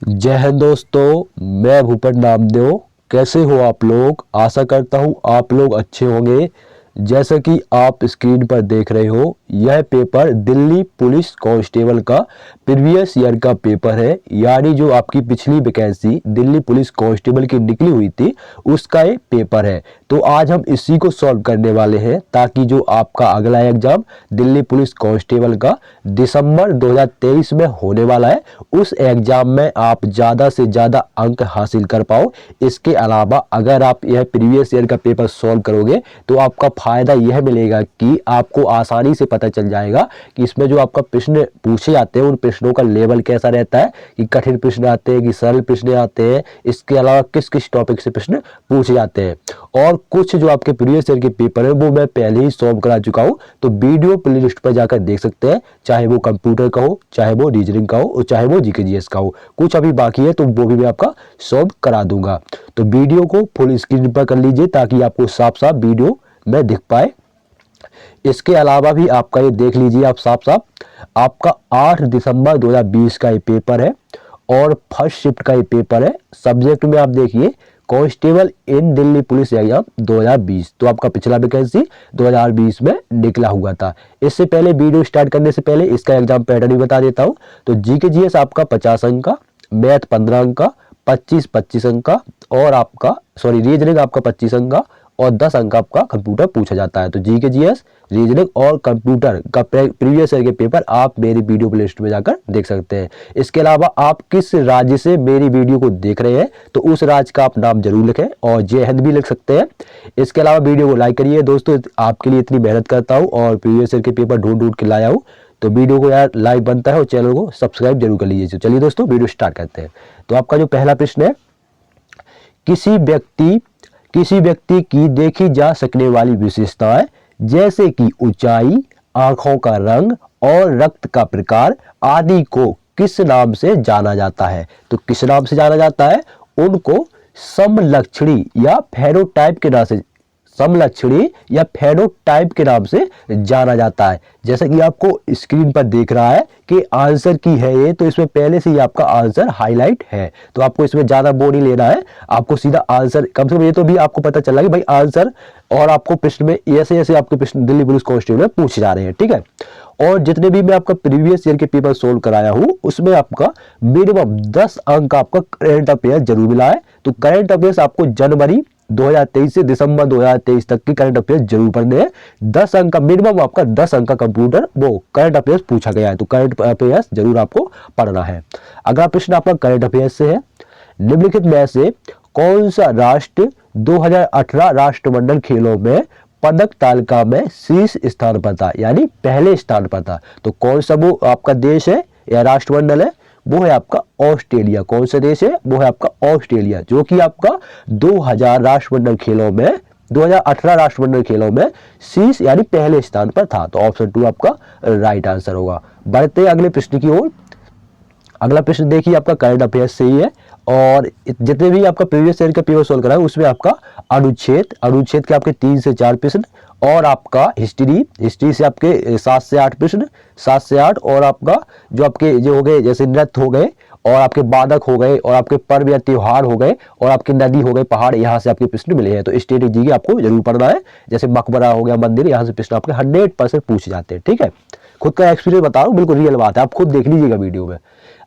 जय हिंद दोस्तों, मैं भूपेंद्र नामदेव। कैसे हो आप लोग? आशा करता हूँ आप लोग अच्छे होंगे। जैसा कि आप स्क्रीन पर देख रहे हो, यह पेपर दिल्ली पुलिस कांस्टेबल का प्रीवियस ईयर का पेपर है। यानी जो आपकी पिछली वैकेंसी दिल्ली पुलिस कांस्टेबल की निकली हुई थी, उसका ये पेपर है। तो आज हम इसी को सॉल्व करने वाले हैं, ताकि जो आपका अगला एग्जाम दिल्ली पुलिस कांस्टेबल का दिसंबर 2023 में होने वाला है, उस एग्जाम में आप ज़्यादा से ज़्यादा अंक हासिल कर पाओ। इसके अलावा अगर आप यह प्रीवियस ईयर का पेपर सॉल्व करोगे तो आपका फ़ायदा यह मिलेगा कि आपको आसानी से पता चल जाएगा कि इसमें जो आपका प्रश्न पूछे जाते हैं उन प्रश्नों का लेवल कैसा रहता है, कि कठिन प्रश्न आते हैं कि सरल प्रश्न आते हैं, इसके अलावा किस किस टॉपिक से प्रश्न पूछे जाते हैं। और कुछ जो आपके प्रीवियस ईयर के पेपर है वो मैं पहले ही सॉल्व करा चुका हूँ, तो वीडियो प्लेलिस्ट पर जाकर देख सकते हैं। चाहे वो कंप्यूटर का हो, चाहे वो रीजनिंग का हो, और चाहे वो जीके जीएस का हो। कुछ अभी बाकी है तो वो भी मैं आपका सॉल्व करा दूंगा। तो वीडियो को फुल स्क्रीन पर कर लीजिए ताकि आपको साफ साफ वीडियो में दिख पाए। इसके अलावा भी आपका ये देख लीजिए आप साफ साफ, आपका 8 दिसंबर 2020 का ये पेपर है और फर्स्ट शिफ्ट का ये पेपर है। सब्जेक्ट में आप देखिए कांस्टेबल इन दिल्ली पुलिस एग्जाम 2020, तो आपका पिछला वैकेंसी 2020 में निकला हुआ था। इससे पहले वीडियो स्टार्ट करने से पहले इसका एग्जाम पैटर्न भी बता देता हूँ। तो जीके जीएस आपका 50 अंक का, मैथ 15 अंक का, 25 अंक का, और आपका रीजनिंग आपका 25 अंक का, और 10 अंक आपका कंप्यूटर पूछा जाता है। तो जीके जीएस, रीजनिंग और कंप्यूटर का प्रीवियस ईयर के पेपर आप मेरी वीडियो प्लेलिस्ट में जाकर देख सकते हैं। इसके अलावा आप किस राज्य से मेरी वीडियो को देख रहे हैं तो उस राज्य का आप नाम जरूर लिखें, और जय हिंद भी लिख सकते हैं। इसके अलावा वीडियो को लाइक करिए दोस्तों, आपके लिए इतनी मेहनत करता हूँ और प्रीवियस ईयर के पेपर ढूंढ ढूंढ के लाया हूँ, तो वीडियो को यार लाइक बनता है और चैनल को सब्सक्राइब जरूर कर लीजिए। चलिए दोस्तों वीडियो स्टार्ट करते हैं। तो आपका जो पहला प्रश्न है, किसी व्यक्ति की देखी जा सकने वाली विशेषताएं जैसे कि ऊंचाई, आंखों का रंग और रक्त का प्रकार आदि को किस नाम से जाना जाता है? तो किस नाम से जाना जाता है? उनको समलक्षणी या फेनोटाइप के नाम से, समलक्षणी या फेनोटाइप के नाम से जाना जाता है। जैसा कि आपको स्क्रीन पर देख रहा है कि आंसर की है ये, तो इसमें पहले से ही आपका आंसर हाईलाइट है, तो आपको इसमें ज्यादा बोर्ड नहीं लेना है, आपको सीधा आंसर, कम से कम ये तो भी आपको पता चला कि भाई आंसर, और आपको प्रश्न में ऐसे ऐसे आपके प्रश्न दिल्ली पुलिस कांस्टेबल में पूछे जा रहे हैं, ठीक है। और जितने भी मैं आपका प्रीवियस ईयर के पेपर सोल्व कराया हूं उसमें आपका मिनिमम 10 अंक आपका करंट अफेयर जरूर मिला है। तो करंट अफेयर्स आपको जनवरी 2023 से दिसंबर 2023 तक की करंट अफेयर्स जरूर पढ़ने हैं। 10 अंक का मिनिमम, आपका 10 अंक का कंप्यूटर वो करंट अफेयर्स पूछा गया है, तो करंट अफेयर्स जरूर आपको पढ़ना है। अगला प्रश्न आपका करंट अफेयर्स से है, निम्नलिखित में से कौन सा राष्ट्र 2018 राष्ट्रमंडल खेलों में पदक तालिका में शीर्ष स्थान पर था, यानी पहले स्थान पर था? तो कौन सा वो आपका देश है या राष्ट्रमंडल है? वो है आपका ऑस्ट्रेलिया। कौन सा देश है? वो है आपका ऑस्ट्रेलिया, जो कि आपका 2000 राष्ट्रमंडल खेलों में 2018 राष्ट्रमंडल खेलों में शीर्ष यानी पहले स्थान पर था। तो ऑप्शन 2 आपका राइट आंसर होगा। बढ़ते अगले प्रश्न की ओर। अगला प्रश्न देखिए आपका करंट अफेयर्स से ही है, और जितने भी आपका प्रीवियस ईयर का पेपर सोल्व करा है उसमें आपका अनुच्छेद के आपके 3 से 4 प्रश्न, और आपका हिस्ट्री से आपके 7 से 8 प्रश्न, 7 से 8, और आपका जो आपके जो हो गए जैसे नृत्य हो गए, और आपके बाधक हो गए, और आपके पर्व या त्योहार हो गए, और आपकी नदी हो गए, पहाड़, यहाँ से आपके प्रश्न मिले हैं। तो स्ट्रेटेजी की आपको जरूर पढ़ना है। जैसे मकबरा हो गया, मंदिर, यहाँ से प्रश्न आपके 100% पूछे जाते हैं, ठीक है। खुद का एक्सपीरियंस बता रहा हूँ, बिल्कुल रियल बात है, आप खुद देख लीजिएगा वीडियो में।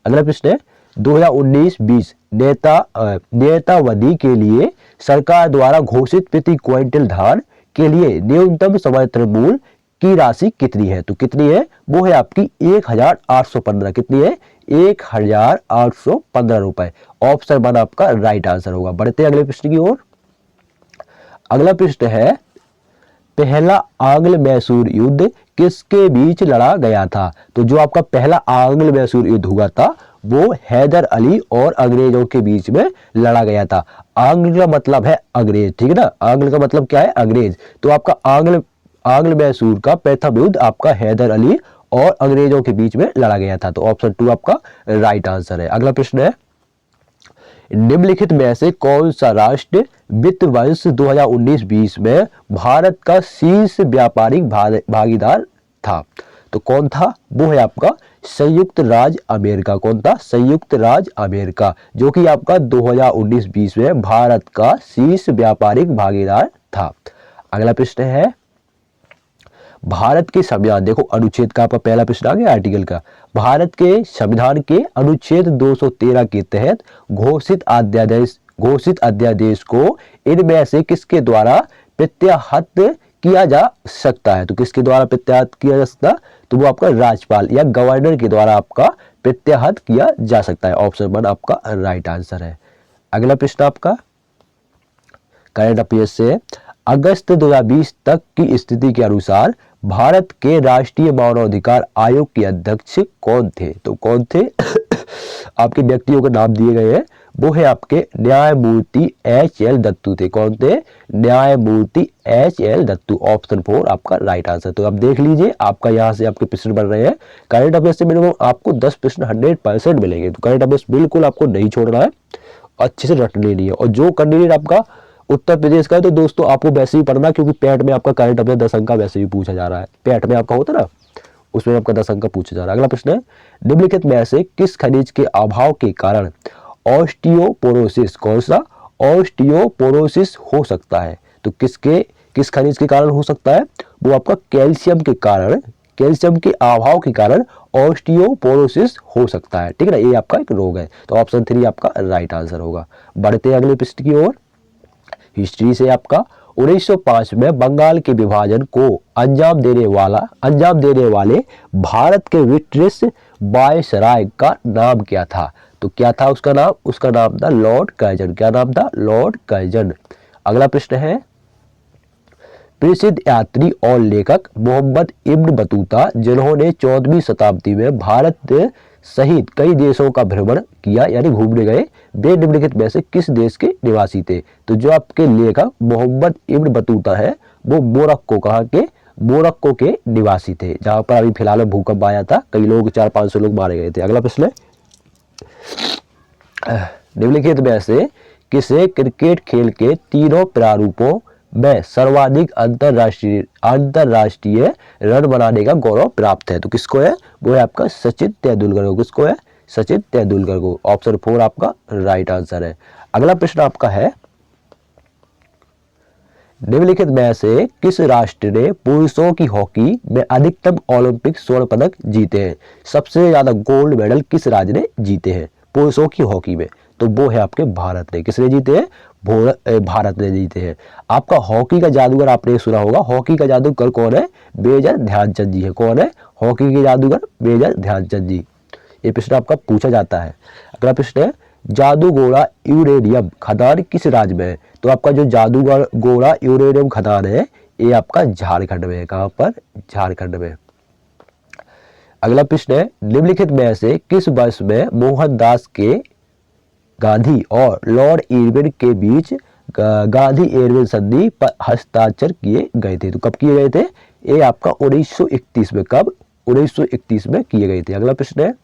अगला प्रश्न है, 2019-20 नेतावधि के लिए सरकार द्वारा घोषित प्रति क्विंटल धान के लिए न्यूनतम समर्थन मूल्य की राशि कितनी है? तो कितनी है? वो है आपकी 1815। कितनी है? 1815 रुपए। ऑप्शन 1 आपका राइट आंसर होगा। बढ़ते अगले प्रश्न की ओर। अगला प्रश्न है, पहला आंग्ल मैसूर युद्ध किसके बीच लड़ा गया था? तो जो आपका पहला आंग्ल मैसूर युद्ध हुआ था वो हैदर अली और अंग्रेजों के बीच में लड़ा गया था। आंग्ल का मतलब है अंग्रेज, ठीक है ना। आंग्ल का मतलब क्या है? अंग्रेज। तो आपका आंग्ल मैसूर का प्रथम युद्ध आपका हैदर अली और अंग्रेजों के बीच में लड़ा गया था। तो ऑप्शन 2 आपका राइट आंसर है। अगला प्रश्न है, निम्नलिखित में से कौन सा राष्ट्र वित्त वर्ष 2019-20 में भारत का शीर्ष व्यापारिक भागीदार था? तो कौन था? वो है आपका संयुक्त राज्य अमेरिका। कौन था? संयुक्त राज्य अमेरिका, जो कि आपका 2019-20 में भारत का शीर्ष व्यापारिक भागीदार था। अगला प्रश्न है, भारत के संविधान, देखो अनुच्छेद का आपका पहला प्रश्न आ गया आर्टिकल का। भारत के संविधान के अनुच्छेद 213 के तहत घोषित अध्यादेश को इनमें से किसके द्वारा प्रत्याहत किया जा सकता है? तो किसके द्वारा प्रत्याहत किया जा सकता? तो वो आपका राज्यपाल या गवर्नर के द्वारा आपका प्रत्याहत किया जा सकता है। ऑप्शन 1 आपका राइट आंसर है। अगला प्रश्न आपका करंट अफेयर्स से, अगस्त 2020 तक की स्थिति के अनुसार भारत के राष्ट्रीय मानवाधिकार आयोग के अध्यक्ष कौन थे? तो कौन थे? आपके व्यक्तियों के नाम दिए गए हैं, वो है आपके न्यायमूर्ति HL दत्तू थे। कौन थे? न्यायमूर्ति HL दत्तू। ऑप्शन 4 आपका राइट आंसर। तो अब देख लीजिए, आपका यहाँ से आपके प्रश्न बन रहे हैं। करंट अफेयर्स से मिनिमम आपको 10 प्रश्न 100% मिलेंगे। तो करंट अफेयर्स बिल्कुल आपको नहीं छोड़ना है, अच्छे से रट लेनी है। और जो कैंडिडेट आपका उत्तर प्रदेश का है, तो दोस्तों आपको वैसे ही पढ़ना, क्योंकि पैट में आपका करंट अफेयर 10 अंक का वैसे ही पूछा जा रहा है। पैट में आपका होता ना, उसमें आपका 10 अंक का पूछा जा रहा है। अगला प्रश्न है, निम्नलिखित में से किस खनिज के अभाव के कारण ऑस्टियोपोरोसिस, कौन सा? ऑस्टियोपोरोसिस हो सकता है? तो किस खनिज के कारण हो सकता है? वो आपका कैल्शियम के कारण, कैल्शियम के अभाव के कारण ऑस्टियोपोरोसिस हो सकता है। ठीक है ना, ये आपका एक रोग है। तो ऑप्शन 3 आपका राइट आंसर होगा। बढ़ते हैं अगले प्रश्न की ओर। हिस्ट्री से आपका 1905 में बंगाल के विभाजन को अंजाम देने वाले भारत के ब्रिटिश वायसराय का नाम क्या था? तो क्या था उसका नाम? उसका नाम था लॉर्ड कर्जन। क्या नाम था? Lord Curzon. अगला प्रश्न है, प्रसिद्ध यात्री और लेखक मोहम्मद इब्न बतूता, जिन्होंने 14वीं शताब्दी में भारत सहित कई देशों का भ्रमण किया, यानी घूमने गए, वे निम्नलिखित में से किस देश के निवासी थे? तो जो आपके लेखक मोहम्मद इब्न बतूता है, वो मोरक्को के निवासी थे, जहां पर अभी फिलहाल में भूकंप आया था, कई लोग 400-500 लोग मारे गए थे। अगला प्रश्न है, निम्नलिखित में से किसे क्रिकेट खेल के तीनों प्रारूपों में सर्वाधिक अंतरराष्ट्रीय रन बनाने का गौरव प्राप्त है? तो किसको है? वो है आपका सचिन तेंदुलकर को। किसको है? सचिन तेंदुलकर को। ऑप्शन 4 आपका राइट आंसर है। अगला प्रश्न आपका है, निम्नलिखित में से किस राष्ट्र ने पुरुषों की हॉकी में अधिकतम ओलंपिक स्वर्ण पदक जीते हैं? सबसे ज्यादा गोल्ड मेडल किस राज्य ने जीते हैं पुरुषों की हॉकी में? तो वो है आपके भारत ने। किसने जीते हैं? भारत ने जीते हैं। आपका हॉकी का जादूगर आपने सुना होगा, हॉकी का जादूगर कौन है? मेजर ध्यानचंद जी है। कौन है हॉकी के जादूगर? मेजर ध्यानचंद जी। ये प्रश्न आपका पूछा जाता है। अगला प्रश्न है, जादूगोड़ा यूरेनियम खदान किस राज्य में है? तो आपका जो जादूगोड़ा यूरेनियम खदान है, ये आपका झारखंड में है। कहां पर? झारखंड में। अगला प्रश्न है, निम्नलिखित में से किस वर्ष में मोहनदास के गांधी और लॉर्ड इरविन के बीच गांधी इरविन संधि पर हस्ताक्षर किए गए थे? तो कब किए गए थे? ये आपका 1931 में। कब? 1931 में किए गए थे। अगला प्रश्न है,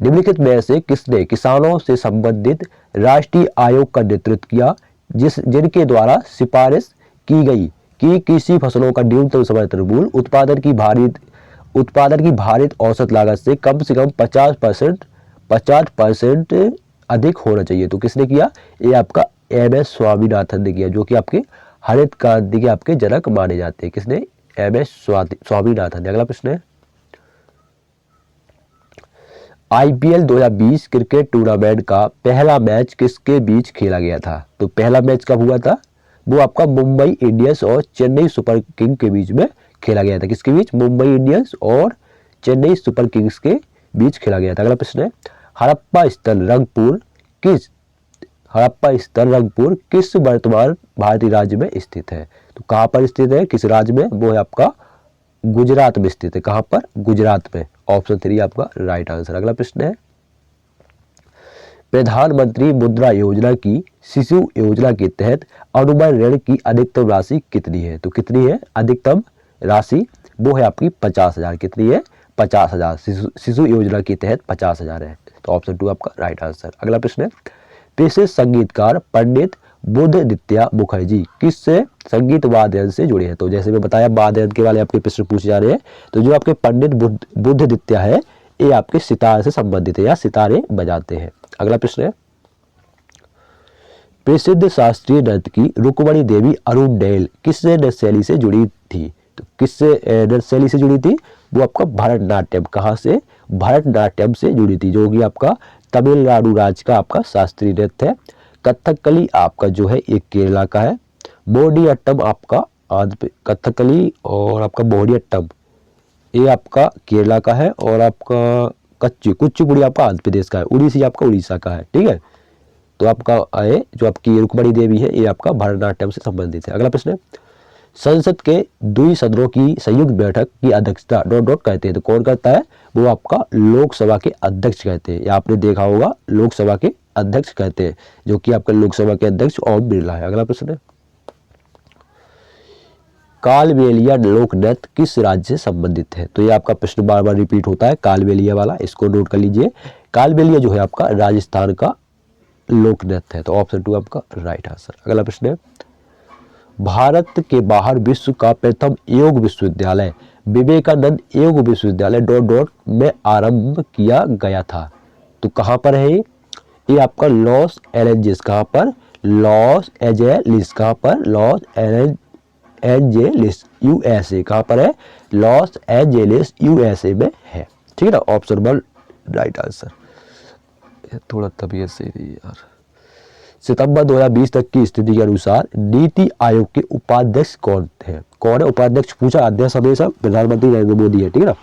निम्नलिखित में से किसने किसानों से संबंधित राष्ट्रीय आयोग का नेतृत्व किया, जिनके द्वारा सिफारिश की गई कि कृषि फसलों का न्यूनतम समर्थन मूल्य उत्पादन की भारित औसत लागत से कम 50% अधिक होना चाहिए? तो किसने किया? ये आपका MS स्वामीनाथन ने किया, जो कि आपके हरित क्रांति के आपके जनक माने जाते हैं। किसने? MS स्वामीनाथन ने। अगला प्रश्न है, IPL 2020 क्रिकेट टूर्नामेंट का पहला मैच किसके बीच खेला गया था? तो पहला मैच कब हुआ था? वो आपका मुंबई इंडियंस और चेन्नई सुपर किंग के बीच में खेला गया था। किसके बीच? मुंबई इंडियंस और चेन्नई सुपर किंग्स के बीच खेला गया था। अगला प्रश्न है, हड़प्पा स्थल रंगपुर किस वर्तमान भारतीय राज्य में स्थित है? तो कहां पर स्थित है? किस राज्य में? वो है आपका गुजरात में स्थित है। कहां पर? गुजरात में। ऑप्शन 3 आपका राइट आंसर। अगला प्रश्न है, प्रधानमंत्री मुद्रा योजना की शिशु योजना के तहत अनुबंध ऋण की अधिकतम राशि कितनी है? तो कितनी है अधिकतम राशि? वो है आपकी 50,000। कितनी है? 50,000। शिशु योजना के तहत 50,000 है। तो ऑप्शन 2 आपका राइट आंसर। अगला प्रश्न है, प्रसिद्ध संगीतकार पंडित बुद्धदित्य मुखर्जी किससे संगीत वादन से जुड़े हैं? तो जैसे मैं बताया वादन के वाले आपके प्रश्न पूछे जा रहे हैं, तो जो आपके पंडित बुद्धदित्य है ये आपके सितार से संबंधित है या सितारे बजाते हैं। अगला प्रश्न है, प्रसिद्ध शास्त्रीय नर्तकी रुक्मणी देवी अरुणडेल किससे नृत्य शैली से जुड़ी थी? तो किससे नृत्य शैली से जुड़ी थी? वो आपका भरतनाट्यम। कहाँ से? भरतनाट्यम से जुड़ी थी, जो कि आपका तमिलनाडु राज्य का आपका शास्त्रीय नृत्य है। कथकली आपका जो है एक केरला का है। मोहिनीअट्टम आपका कथकली और आपका मोहिनीअट्टम ये आपका केरला का है, और आपका कुचिपुड़ी आपका आंध्र प्रदेश का है। उड़ीसी आपका उड़ीसा का है। ठीक है, तो आपका ये जो आपकी रुक्मणी देवी है ये आपका भरतनाट्यम से संबंधित है। अगला प्रश्न है, संसद के दुई सदनों की संयुक्त बैठक की अध्यक्षता डॉट डॉट कहते हैं? तो कौन करता है? वो आपका लोकसभा के अध्यक्ष कहते हैं, या आपने देखा होगा लोकसभा के अध्यक्ष कहते हैं, जो कि आपका लोकसभा के अध्यक्ष ओम बिरला है। अगला प्रश्न है, कालबेलिया लोक नृत्य किस राज्य से संबंधित है? तो ये आपका प्रश्न बार बार रिपीट होता है कालबेलिया वाला, इसको नोट कर लीजिए। कालबेलिया जो है आपका राजस्थान का लोक नृत्य है, तो ऑप्शन 2 आपका राइट आंसर। अगला प्रश्न है, भारत के बाहर विश्व का प्रथम योग विश्वविद्यालय विवेकानंद योग विश्वविद्यालय डॉट डॉट में आरंभ किया गया था? तो कहाँ पर है ये आपका लॉस एंजेलिस। कहाँ पर? Los Angeles. कहाँ पर? Los Angeles USA. कहाँ पर है? लॉस एंजेलिस यूएसए में है। ठीक है ना, ऑप्शन 1 राइट आंसर। थोड़ा तबीयत सही रही यार। सितंबर 2020 तक की स्थिति के अनुसार नीति आयोग के उपाध्यक्ष कौन है? कौन है उपाध्यक्ष? पूछा अध्यक्ष हमेशा प्रधानमंत्री नरेंद्र मोदी है। ठीक है ना,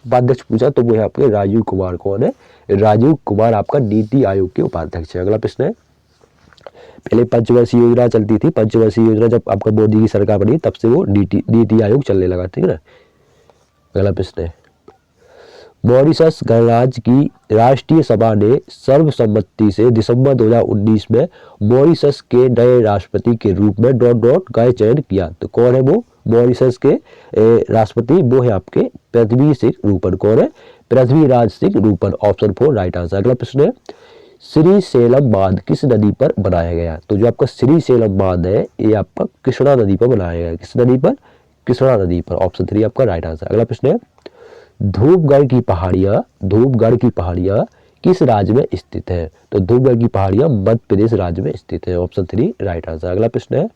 उपाध्यक्ष पूछा तो वो है आपके राजीव कुमार। कौन है? राजीव कुमार आपका नीति आयोग के उपाध्यक्ष है। अगला प्रश्न है, पहले पंचवर्षीय योजना चलती थी, पंचवर्षीय योजना जब आपका मोदी की सरकार बनी तब से वो नीति आयोग चलने लगा। ठीक है ना। अगला प्रश्न है, मॉरिशस गणराज्य की राष्ट्रीय सभा ने सर्वसम्मति से दिसंबर 2019 में मॉरिशस के नए राष्ट्रपति के रूप में डॉट डॉट का चयन किया। तो कौन है वो मॉरिशस के राष्ट्रपति? वो है आपके पृथ्वी सिंह रूपन। कौन है? Prithviraj Singh Rupan. Option 4 right answer. अगला प्रश्न है, श्री सेलम बांध किस नदी पर बनाया गया? तो जो आपका श्री सेलम बांध है ये आपका कृष्णा नदी पर बनाया गया है। किस नदी पर? कृष्णा नदी पर। ऑप्शन 3 आपका राइट आंसर। अगला प्रश्न है, धूपगढ़ की पहाड़ियां किस राज्य में स्थित है? तो धूपगढ़ की पहाड़ियां मध्य प्रदेश राज्य में स्थित है। Option 3 right answer. अगला प्रश्न है,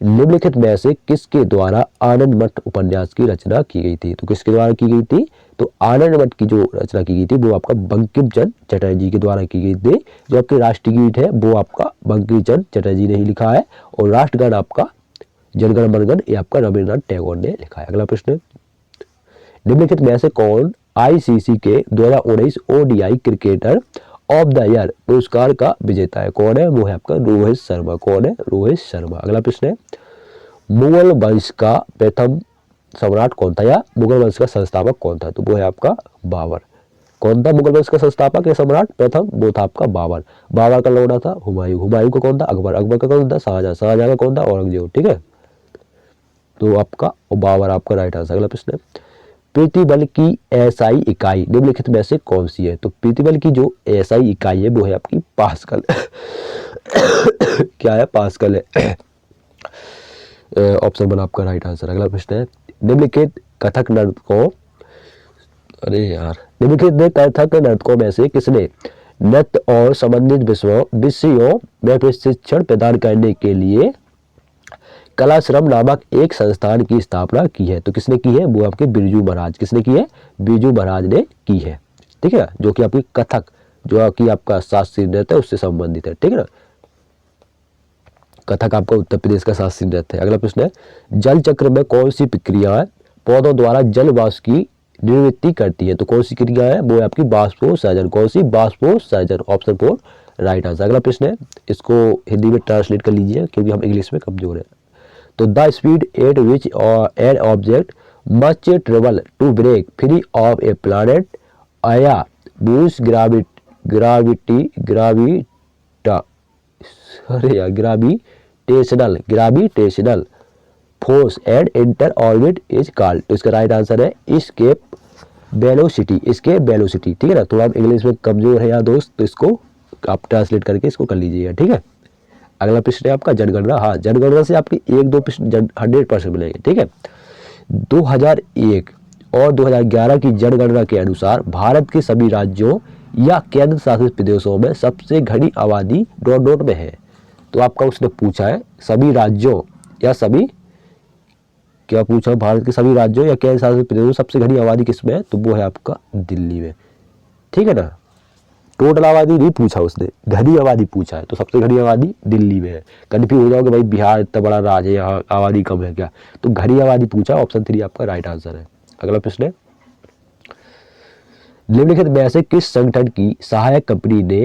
निम्नलिखित में से किसके द्वारा आनंद मठ उपन्यास की रचना की गई थी? तो किसके द्वारा की गई थी? तो आनंद मठ की जो रचना की गई थी वो आपका बंकिम चंद्र चटर्जी के द्वारा की गई थी। जो आपके राष्ट्रीय गीत है वो आपका बंकिम चंद्र चटर्जी ने ही लिखा है, और राष्ट्रगान आपका जनगण मनगण ये आपका रविन्द्रनाथ टैगोर ने लिखा है। अगला प्रश्न है, निम्नलिखित में से कौन आईसीसी के 2019 ODI cricketer of the year पुरस्कार का विजेता है? कौन है? वो है आपका रोहित शर्मा। कौन है? रोहित शर्मा। अगला प्रश्न है, मुगल वंश का प्रथम सम्राट कौन था, या मुगल वंश का संस्थापक कौन था? तो वो है आपका बाबर। कौन था मुगल वंश का संस्थापक या सम्राट प्रथम? वो था आपका बाबर। बाबर का लौड़ा था हुमायूं। हुमायूं का कौन था? अकबर। अकबर का कौन था? शाहजहां। शाहजहां का कौन था? औरंगजेब। ठीक है, तो आपका बाबर आपका राइट आंसर। अगला प्रश्न है, प्रतिबल की एसआई इकाई निम्नलिखित में से कौन सी है? तो प्रतिबल की जो एसआई इकाई है वो है आपकी पास्कल। क्या है? पास्कल है। ऑप्शन 1 आपका राइट आंसर। अगला प्रश्न है, निम्नलिखित कथक नर्तकों निम्नलिखित कथक नर्तकों में से किसने नृत्य और संबंधित विषयों में प्रशिक्षण प्रदान करने के लिए कलाश्रम नामक एक संस्थान की स्थापना की है? तो किसने की है? वो आपके बिरजू महाराज। किसने की है? बिरजू महाराज ने की है। ठीक है, जो कि आपकी कथक जो कि आपका शास्त्रीय नृत्य है उससे संबंधित है। ठीक है ना, कथक आपका उत्तर प्रदेश का शास्त्रीय नृत्य है। अगला प्रश्न है, जल चक्र में कौन सी प्रक्रिया पौधों द्वारा जल वाष्प की निवृत्ति करती है? तो कौन सी क्रिया है? वो है आपकी बाष्पोत्सर्जन। कौन सी? बाष्पोत्सर्जन। Option 4 right answer. अगला प्रश्न है, इसको हिंदी में ट्रांसलेट कर लीजिए क्योंकि हम इंग्लिश में कमजोर है। तो the speed at which an object must travel to break free of a planet आया बूस gravitational force and enter orbit is called. तो इसका राइट आंसर है एस्केप वेलोसिटी। ठीक है ना, थोड़ा आप इंग्लिश में कमजोर है यार दोस्त, तो इसको आप ट्रांसलेट करके इसको कर लीजिएगा। ठीक है, अगला प्रश्न है आपका जनगणना। हाँ, जनगणना से आपकी 1-2 प्रश्न 100% मिलेंगे। ठीक है, 2001 और 2011 की जनगणना के अनुसार भारत के सभी राज्यों या केंद्र शासित प्रदेशों में सबसे घनी आबादी डॉट डॉट में है। तो आपका उसने पूछा है सभी राज्यों या सभी, क्या पूछा, भारत के सभी राज्यों या केंद्र शासित प्रदेशों में सबसे घनी आबादी किसमें है, तो वो है आपका दिल्ली में। ठीक है ना, टोटल आबादी नहीं पूछा उसने, घनी आबादी पूछा है, तो सबसे घनी आबादी दिल्ली में है। कन्फ्यूज हो जाओगे भाई बिहार इतना बड़ा राज्य है, यहाँ आबादी कम है क्या, तो घनी आबादी पूछा, ऑप्शन 3 आपका राइट आंसर है। अगला प्रश्न है, निम्नलिखित में से किस संगठन की सहायक कंपनी ने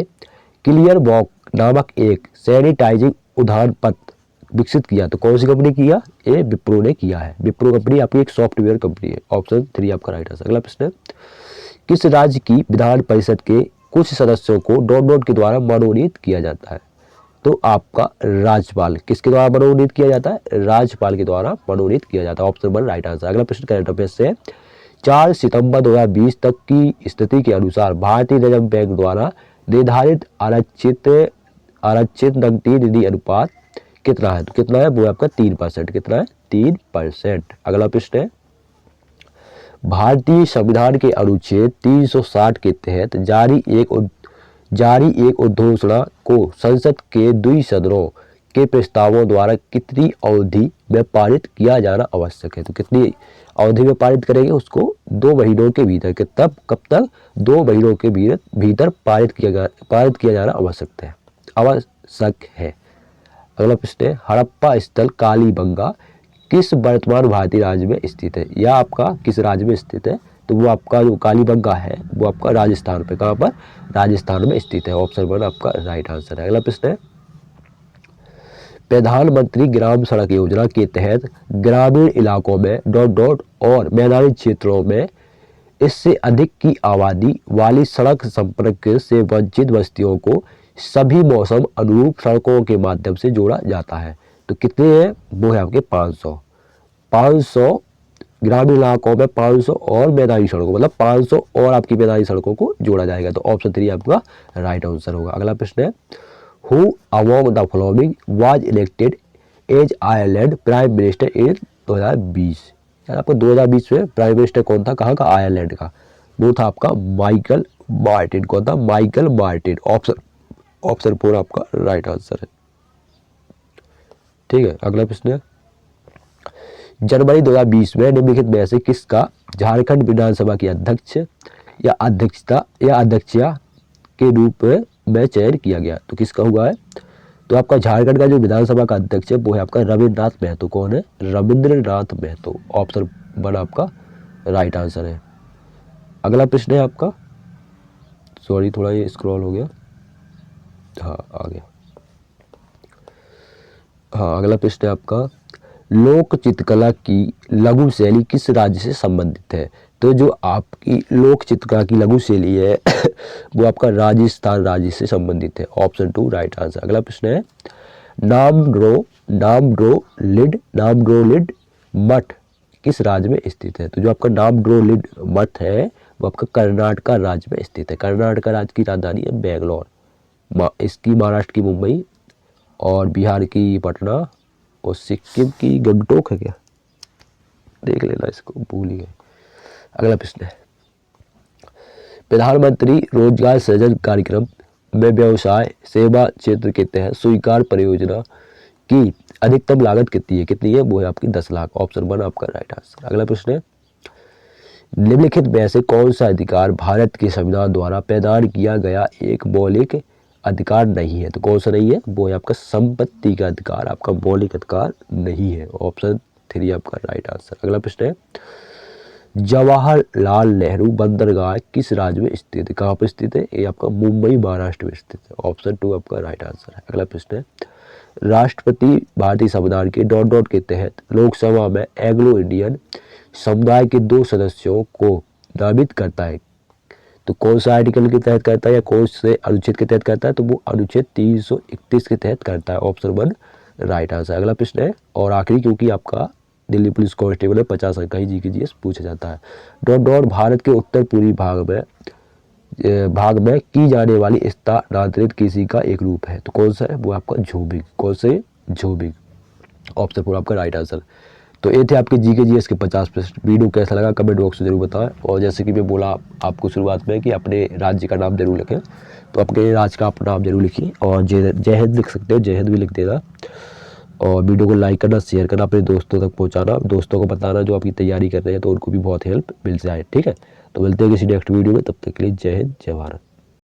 क्लियर वॉक नामक एक सैनिटाइजिंग उद्धार पथ विकसित किया, तो कौन सी कंपनी किया, ये विप्रो ने किया है। विप्रो कंपनी आपकी एक सॉफ्टवेयर कंपनी है, ऑप्शन 3 आपका राइट आंसर। अगला प्रश्न है, किस राज्य की विधान परिषद के कुछ सदस्यों को डॉट डॉट के द्वारा मनोनीत किया जाता है, तो आपका राज्यपाल, किसके द्वारा मनोनीत किया जाता है, राज्यपाल के द्वारा मनोनीत किया जाता है, ऑप्शन 1 राइट आंसर। अगला प्रश्न करंट अफेयर्स से, 4 सितंबर 2020 तक की स्थिति के अनुसार भारतीय रिजर्व बैंक द्वारा निर्धारित आरक्षित नकदी निधि अनुपात कितना है, तो कितना है, वो आपका 3%। कितना है, 3%। अगला प्रश्न है, भारतीय संविधान के अनुच्छेद 360 के तहत जारी एक उद्घोषणा को संसद के द्वि सदनों के प्रस्तावों द्वारा कितनी अवधि में पारित किया जाना आवश्यक है, तो कितनी अवधि में पारित करेंगे उसको, 2 महीनों के भीतर। कब तक, 2 महीनों के भीतर पारित किया जाना आवश्यक है। अगला प्रश्न है, हड़प्पा स्थल कालीबंगा किस वर्तमान भारतीय राज्य में स्थित है, या आपका किस राज्य में स्थित है, तो वो आपका जो कालीबंगा है वो आपका राजस्थान पे, कहाँ पर, राजस्थान में स्थित है, ऑप्शन 1 आपका राइट आंसर है। अगला प्रश्न है, प्रधानमंत्री ग्राम सड़क योजना के तहत ग्रामीण इलाकों में डॉट डॉट और मैदानी क्षेत्रों में इससे अधिक की आबादी वाली सड़क संपर्क से वंचित बस्तियों को सभी मौसम अनुरूप सड़कों के माध्यम से जोड़ा जाता है, तो कितने हैं, वो है आपके 500 ग्रामीण इलाकों में 500 और मैदानी सड़कों, मतलब 500 और आपकी मैदानी सड़कों को जोड़ा जाएगा, तो ऑप्शन 3 आपका राइट आंसर होगा। अगला प्रश्न है, who among the following was elected as Ireland prime minister in 2020, यार आपको 2020 में प्राइम मिनिस्टर कौन था, कहाँ का, आयरलैंड का, वो था आपका माइकल मार्टिन। कौन था, माइकल मार्टिन, ऑप्शन 4 आपका राइट आंसर है। ठीक है, अगला प्रश्न है, जनवरी 2020 में निम्नलिखित में से किसका झारखंड विधानसभा की अध्यक्ष या अध्यक्षिया के रूप में चयन किया गया, तो किसका हुआ है, तो आपका झारखंड का जो विधानसभा का अध्यक्ष है वो है आपका रविंद्रनाथ महतो। कौन है, रविंद्रनाथ महतो, ऑप्शन 1 आपका राइट आंसर है। अगला प्रश्न है आपका, सॉरी थोड़ा ये स्क्रॉल हो गया, हाँ आ गया। हाँ, अगला प्रश्न है आपका, लोक चित्रकला की लघु शैली किस राज्य से संबंधित है, तो जो आपकी लोक चित्रकला की लघु शैली है वो आपका राजस्थान राज्य से संबंधित है, ऑप्शन 2 राइट आंसर। अगला प्रश्न है, नामड्रोलिड मठ किस राज्य में स्थित है, तो जो आपका नामड्रोलिड मठ है वो आपका कर्नाटक राज्य में स्थित है। कर्नाटक राज्य की राजधानी है बेंगलोर, इसकी महाराष्ट्र की मुंबई और बिहार की पटना और सिक्किम की गंगटोक है क्या, देख लेना इसको, भूल ही गए। अगला प्रश्न है, प्रधानमंत्री रोजगार सृजन कार्यक्रम में व्यवसाय सेवा क्षेत्र के तहत स्वीकार परियोजना की अधिकतम लागत कितनी है, वो है आपकी 10 लाख, ऑप्शन 1 आपका राइट आंसर। अगला प्रश्न है, निम्नलिखित में से कौन सा अधिकार भारत के संविधान द्वारा प्रदान किया गया एक मौलिक अधिकार नहीं है, तो कौन सा नहीं है, वो है आपका संपत्ति का अधिकार, आपका मौलिक अधिकार नहीं है, ऑप्शन 3 आपका राइट आंसर। अगला प्रश्न है, जवाहरलाल नेहरू बंदरगाह किस राज्य में स्थित है, कहाँ पर स्थित है, ये आपका मुंबई महाराष्ट्र में स्थित है, ऑप्शन 2 आपका राइट आंसर है। अगला प्रश्न है, राष्ट्रपति भारतीय संविधान के डॉट डॉट के तहत लोकसभा में एंग्लो इंडियन समुदाय के 2 सदस्यों को नामित करता है, तो कौन सा आर्टिकल के तहत करता है या कौन से अनुच्छेद के तहत करता है, तो वो अनुच्छेद 331 के तहत करता है, ऑप्शन 1 राइट आंसर। अगला प्रश्न है और आखिरी, क्योंकि आपका दिल्ली पुलिस कांस्टेबल है 50 अंक का ही जीके जीएस पूछा जाता है, डॉट डॉट भारत के उत्तर पूर्वी भाग में भाग में की जाने वाली स्थानांतरित कृषि का एक रूप है। तो कौन सा है? वो आपका झोबिक। कौन से? झोबिक। ऑप्शन 4 आपका राइट आंसर। तो ये थे आपके जीके जीएस के 50 प्रश्न। वीडियो कैसा लगा कमेंट बॉक्स में जरूर बताएं। और जैसे कि मैं बोला आपको शुरुआत में कि अपने राज्य का नाम जरूर लिखें, तो अपने राज्य का अपना नाम जरूर लिखिए। और जय हिंद लिख सकते हो, जय हिंद भी लिख देना। और वीडियो को लाइक करना, शेयर करना, अपने दोस्तों तक पहुंचाना, दोस्तों को बताना जो आपकी तैयारी कर रहे हैं, तो उनको भी बहुत हेल्प मिल जाए। ठीक है, तो मिलते हैं किसी नेक्स्ट वीडियो में, तब तक के लिए जय हिंद, जय भारत।